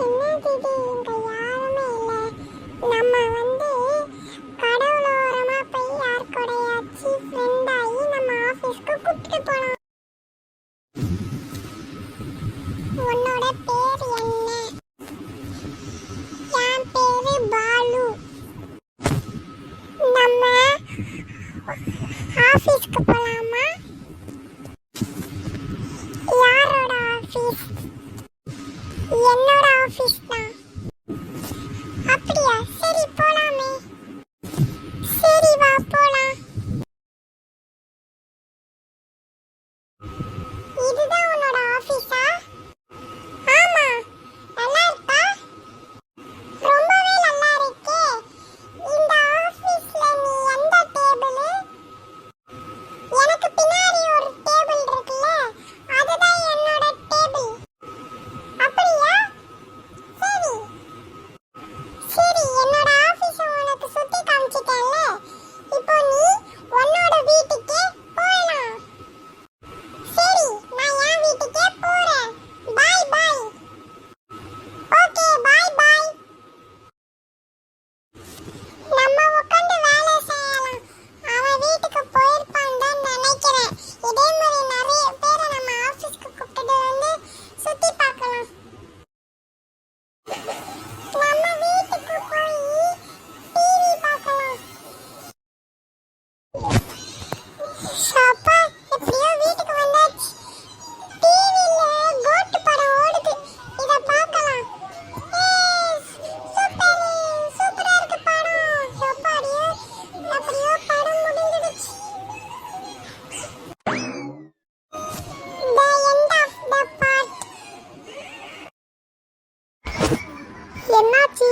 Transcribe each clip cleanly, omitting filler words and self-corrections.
என்ன தீதி இங்க யாருமே இல்ல. நம்ம கடவுளோரமா போய் யார் கூடயாச்சு ஃப்ரெண்ட் ஆகி நம்ம ஆபீஸ்க்கு கூப்பிட்டு போலாம். உன்னோட பேர் என்ன? என் பேரு பாலு. நம்ம ஆபீஸ்க்கு போலாமா? யாரோட ஆபீஸ்? என்னோட ஆபீஸ் தான். அப்படியா? சரி போலாமே. சரி வா போலாம். இதுதான் உன்னோட ஆபீஸா? ஆமா. நல்லா இருக்கா? ரொம்பவே நல்லா இருக்கே. இந்த ஆபீஸ்ல நீ எந்த டேபிள்? எனக்கு பின்னாடி ஒரு டேபிள் இருக்குல்ல, அதுதான் என்னோட டேபிள். அப்படியா? சரி சரி, என்னோட ஆபீஸ் உனக்கு சுத்தி காமிச்சிட்டேன்ல, இப்போ நீ உன்னோட வீட்டுக்கே போகலாம். சரி, நான் என் வீட்டுக்கே போறேன். பாய் பாய். ஓகே பாய் பாய். நம்ம உட்காந்து வேலை செய்யலாம். அவன் வீட்டுக்கு போயிருப்பான்னு தான் நினைக்கிறேன். இதே மாதிரி நிறைய பேரை நம்ம ஆபீஸ்க்கு கூப்பிட்டு வந்து சுத்தி பார்க்கலாம். நம்ம வீட்டுக்கு போய் டிவி பார்க்கலாம். ஷாப்பா, எப்படியோ வீட்டுக்கு வந்தாச்சு. டிவில கோட்டு படம் ஓடுது. இத பார்க்கலாம். சூப்பர் சூப்பரா இருக்கு படம். ஷாப்பாடியோ எப்படியோ படம் முடிஞ்சிடுச்சு. The end of the part. என்னாச்சு?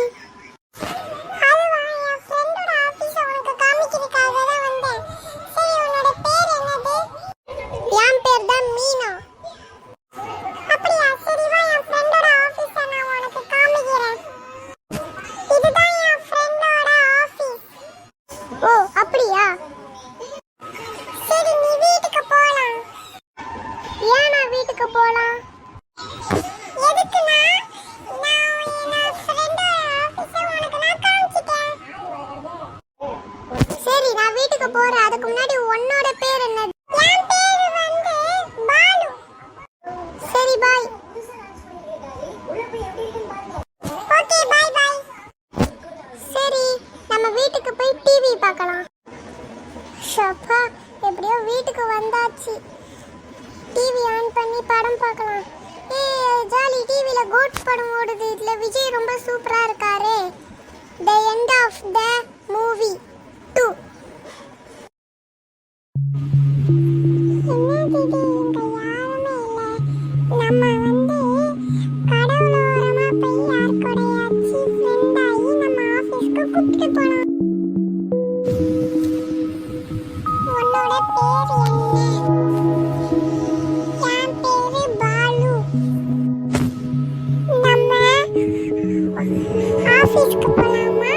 அதுவா, என் ஃப்ரெண்டோட ஆபீஸ உனக்கு காமிக்கிறதுக்காக தான் வந்தேன். சரி, உன்னோட பேர் என்னது? என் பேர் தான் மீனா. அப்படியா? சரி வா, என் ஃப்ரெண்டோட ஆபீஸ நான் உனக்கு காமிக்கிறேன். இதுதான் என் ஃப்ரெண்டோட ஆபீஸ். ஓ அப்படியா? சரி, நீ வீட்டுக்கு போலாம். ஏன் நான் வீட்டுக்கு போலாம்? எதுக்குன்னா, நான் ஃப்ரெண்டோட ஆபீஸ உனக்கு நான் காமிச்சிட்டேன். சரி, நான் வீட்டுக்கு போறேன். அதுக்கு முன்னாடி உன்னோட பேர் என்ன? என் பேரு வந்து பாலு. சரி பாய். ஓகே பாய் பாய். சரி, நம்ம வீட்டுக்கு போய் டிவி பார்க்கலாம். ஷப்பா, எப்படியோ வீட்டுக்கு வந்தாச்சு. டிவி ஆன் பண்ணி படம் பார்க்கலாம். ஜாலி, டிவில கோட் படம் ஓடுது. இதுல விஜய் ரொம்ப சூப்பரா இருக்காரே. The end of the movie 2. என்ன தீதி இங்க யாருமே இல்ல. நம்ம கடவுளோரமா போய் யார் கூடயாச்சு ஃப்ரெண்ட் ஆகி நம்ம ஆபீஸ்க்கு கூப்பிட்டு போலாம். உன்னோட பேர் என்ன? என் பேரு பாலு. நம்ம ஆபீஸ்க்கு போலாமா?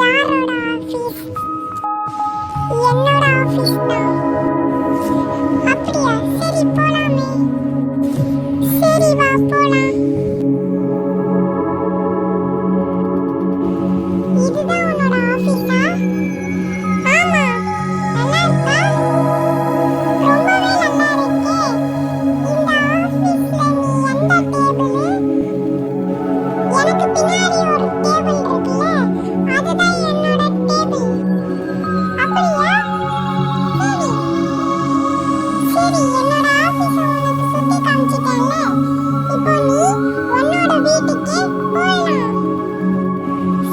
யாரோட ஆபீஸ்? என்னோட ஆபீஸ் தான். அப்படியா? சரி போலாமே. சரி வா போலாம். இதுதான் உன்னோட ஆபீஸா? ஆமா. நல்லா இருக்கா? ரொம்பவே நல்லா இருக்கே. இந்த ஆபீஸ்ல நீ எந்த டேபிள்? எனக்கு பின்னாடி ஒரு டேபிள் இருக்குல்ல, அதுதான் என்னோட டேபிள். அப்படியா? சரி சரி, என்னோட ஆபீஸ உனக்கு சுத்தி காமிச்சிட்டேன்ல, இப்போ நீ உன்னோட வீட்டுக்கே போகலாம்.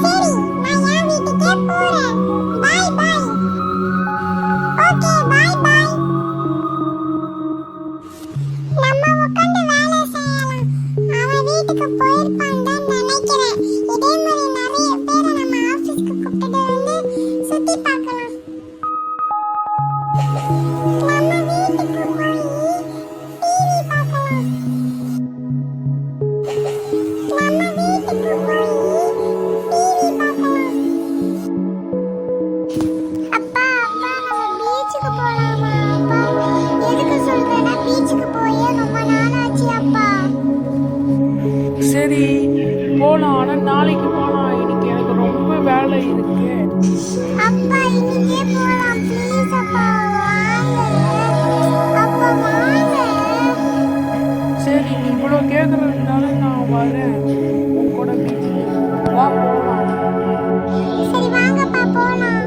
சரி, நான் என் வீட்டுக்கே போறேன். பாய் பாய். ஓகே பாய் பாய். நம்ம உட்காந்து வேலை செய்யலாம். அவன் வீட்டுக்கு போயிருப்பான்னு தான் நினைக்கிறேன். இதே மாதிரி நிறைய பேரை நம்ம ஆபீஸ்க்கு கூப்பிட்டு வந்து சுத்தி பார்க்கலாம். நம்ம வீட்டுக்கு போய் டிவி பார்க்கலாம். நம்ம வீட்டுக்கு போய் டிவி பார்க்கலாம். அப்பா அப்பா, நம்ம பீச்சுக்கு போலாமா? அப்பா, எதுக்கு சொல்றேன்னா, பீச்சுக்கு போய் ரொம்ப நாள் ஆனா நாளைக்கு போலாம். இன்னைக்கு எனக்கு ரொம்ப வேலை இருக்கு. அப்பா இன்னைக்கே போலாம் ப்ளீஸ் அப்பா வாங்க. அப்பா வாங்க. சரி, நீ இவ்வளோ கேட்கறதுனால நான் வரேன் உன் கூட பீச்சுக்கு. வா போலாம். சரி வாங்கப்பா போலாம்.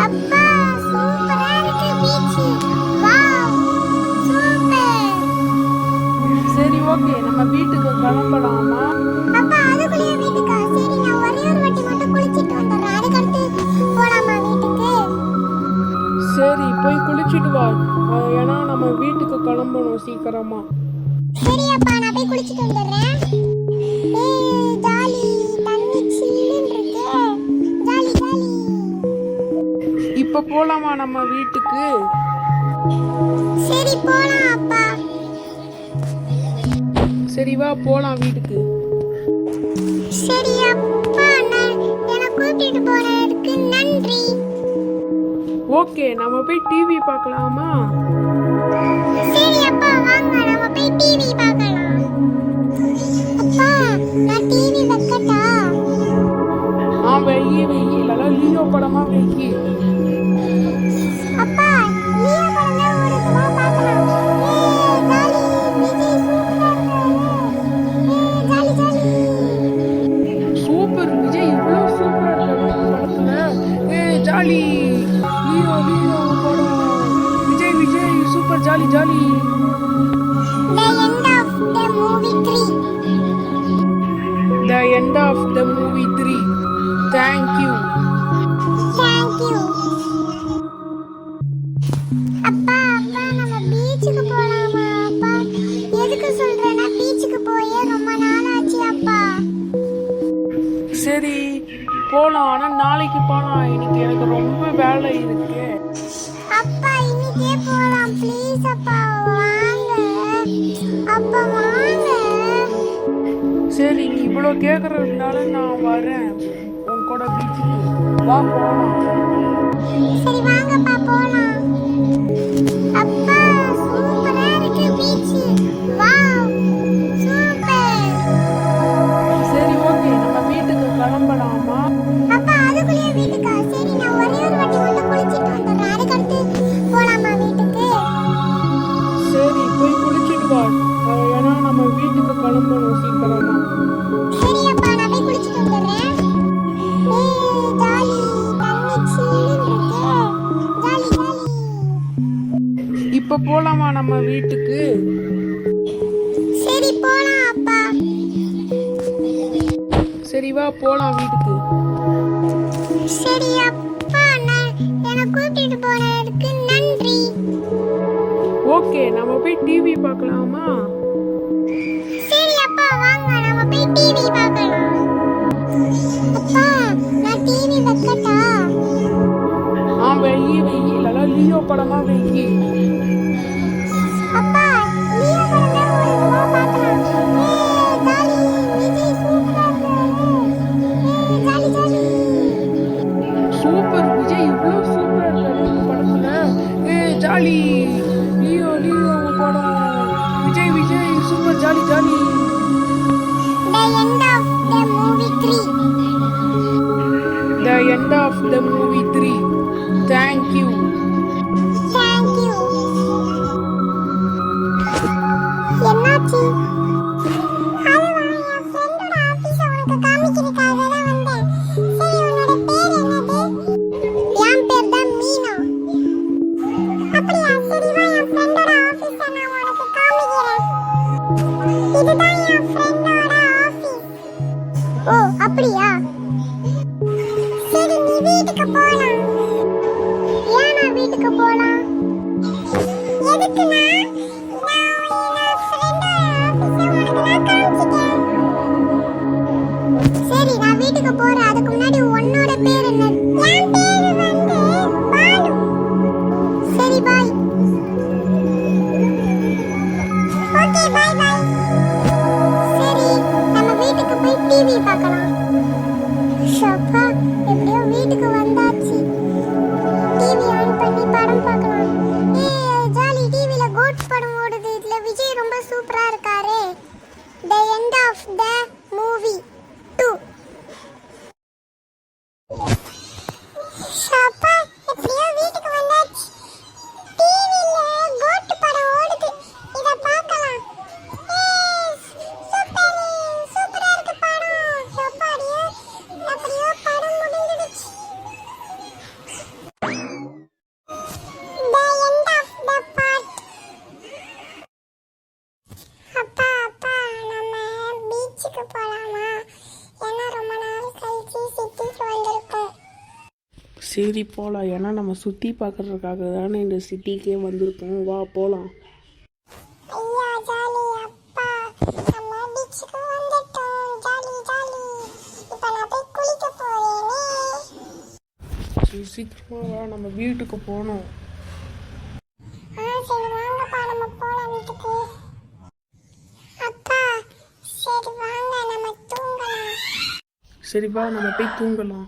அப்பா சூப்பரா இருக்கு பீச். Wow super. சரி ஓகே, நம்ம வீட்டுக்கு கிளம்பலாமா? அப்பா அதுக்குள்ளேயே வீட்டுக்கா? சரி நான் ஒரே ஒரு வாட்டி மட்டும் குளிச்சிட்டு வந்துடுறேன். அதுக்கடுத்து போலாமா வீட்டுக்கு? சரி போய் குளிச்சுட்டு வா. ஏன்னா நம்ம வீட்டுக்கு கிளம்பணும் சீக்கிரமா. சரி அப்பா நான் போய் குளிச்சிட்டு வந்துடுறேன். ஏய் ஜாலி தண்ணி சில்லுன்னு இருக்கு. Jolly jolly. இப்ப போலாமா நம்ம வீட்டுக்கு? சரி போலாம் அப்பா. சரி வா போலாம் வீட்டுக்கு. சரி அப்பா என்னை கூட்டிட்டு போனதுக்கு நன்றி. ஓகே, நம்ம போய் டிவி பார்க்கலாமா? சரி அப்பா வாங்க நம்ம போய் டிவி பார்க்கலாம். அப்பா நான் டிவி வைக்கட்டா? வெயி இல்லைனா லியோ படமா வெயி. அப்பா லியோ படம் தான் ஓடுது வா பார்க்கலாம். ஏய் ஜாலி விஜய் சூப்பரா இருக்காரு. ஏய் ஜாலி ஜாலி. சூப்பர் விஜய் இவ்வளோ சூப்பரா இருக்காரு படத்துல. ஜாலி லியோ படம். Vijay super jolly jolly. The end of the movie 3. The end of the movie 3. Thank you. Thank you. அப்பா நம்ம பீச்சுக்கு போலாமா அப்பா? எதுக்கு சொல்றேன்னா பீச்சுக்கு போயே ரொம்ப நாள் ஆச்சு அப்பா. சரி போலாம், ஆனா நாளைக்கு போலாம். இன்னைக்கு எனக்கு ரொம்ப வேலை இருக்கு. அப்பா இன்னைக்கே போலாம் ப்ளீஸ் அப்பா வாங்க. அப்பா வாங்க. சரி, நீ இவ்வளோ கேட்கறதுனால நான் வரேன் உன் கூட பீச்சுக்கு. வா போலாம். சரி வாங்கப்பா போலாம். அப்பா சூப்பரா இருக்கு பீச். Wow super. சரி ஓகே, நம்ம வீட்டுக்கு கிளம்பலாமா? அப்பா அதுக்குள்ளேயே வீட்டுக்கா? சரி நான் ஒரே ஒரு வாட்டி மட்டும் குளிச்சிட்டு வந்துடுறேன். அதுக்கடுத்து போலாமா வீட்டுக்கு? சரி போய் குளிச்சுட்டு வா. ஏன்னா நம்ம வீட்டுக்கு கிளம்பணும் சீக்கிரமா. சரி அப்பா நான் போய் குளிச்சிட்டு வந்துடுறேன். ஏய் ஜாலி தண்ணி சில்லுன்னு இருக்கு. Jolly jolly. இப்ப போலாமா நம்ம வீட்டுக்கு? சரி போலாம் அப்பா. சரி வா போலாம் வீட்டுக்கு. சரி அப்பா என்னை கூட்டிட்டு போனதுக்கு நன்றி. ஓகே, நம்ம போய் டிவி பார்க்கலாமா? சரி அப்பா வாங்க நம்ம போய் டிவி பார்க்கலாம். அப்பா நான் டிவி வைக்கட்டா? வெயி இல்லைனா லியோ படமா வெயி. அப்பா லியோ படம் தான் ஓடுது வா பார்க்கலாம். ஏய் ஜாலி விஜய் சூப்பரா இருக்காரு. ஏய் ஜாலி ஜாலி. சூப்பர் விஜய் இவ்வளோ சூப்பரா இருக்காரு படத்துல. ஜாலி லியோ படம். Vijay super jolly jolly. The end of the movie 3. The end of the movie 3. Thank you. Thank you. என்னாச்சு? அதுவா என் ஃப்ரெண்டோட ஆபீஸ உனக்கு காமிக்கிறதுக்காக தான் வந்தேன். சரி உன்னோட பேர் என்னது? என் பேர் தான் மீனா. அப்படியா? சரி வா என் ஃப்ரெண்டோட ஆபீஸ நான் உனக்கு காமிக்கிறேன். இதுதான் என் ஃப்ரெண்டோட ஆபீஸ். ஓ அப்படியா? சரி நீ வீட்டுக்கு போலாம். ஏன் நான் வீட்டுக்கு போலாம்? எதுக்குன்னா சரி நான் வீட்டுக்கு போறேன். அதுக்கு முன்னாடி உன்னோட பேர் என்ன? என் பேரு வந்து பானு. சரி பாய். ஓகே பாய் பாய். சரி நம்ம வீட்டுக்கு போய் டிவி பார்க்கலாம். ஷப்பா எப்படியோ வீட்டுக்கு வந்தாச்சு. டிவி ஆன் பண்ணி படம் பார்க்கலாம். ஏய் ஜாலி டிவில கோட் படம் ஓடுது. இதுல விஜய் ரொம்ப சூப்பரா இருக்காரே. The end of the movie 2. ஷப்பா எப்படியோ வீட்டுக்கு வந்தாச்சு. டிவில கோட்டு படம் ஓடுது. இத பார்க்கலாம். சூப்பர் சூப்பரா இருக்கு படம். ஷப்பாடியே அப்படியோ படம் முடிஞ்சிடுச்சு. The end of the part. அப்பா அப்பா நம்ம பீச்சுக்கு போலாமா? ஏன்னா ரொம்ப நாள் கழிச்சு சிட்டிக்கு வந்திருக்கோம். சரி போகலாம். ஏன்னா நம்ம சுற்றி பார்க்கறதுக்காக தானே இந்த சிட்டிக்கே வந்திருக்கோம். வா போகலாம். ஐயா ஜாலி அப்பா, நம்ம பீச்சுக்கு வந்துட்டோம். Jolly jolly. இப்போ நான் போய் குளிக்க போறேனே. சரி சீக்கிரமா வா, நம்ம வீட்டுக்கு போகணும். சரி வாங்கப்பா நம்ம போலாம் வீட்டுக்கு. அப்பா சரி வாங்க நம்ம தூங்கலாம். சரி வா, நம்ம போய் தூங்கலாம்.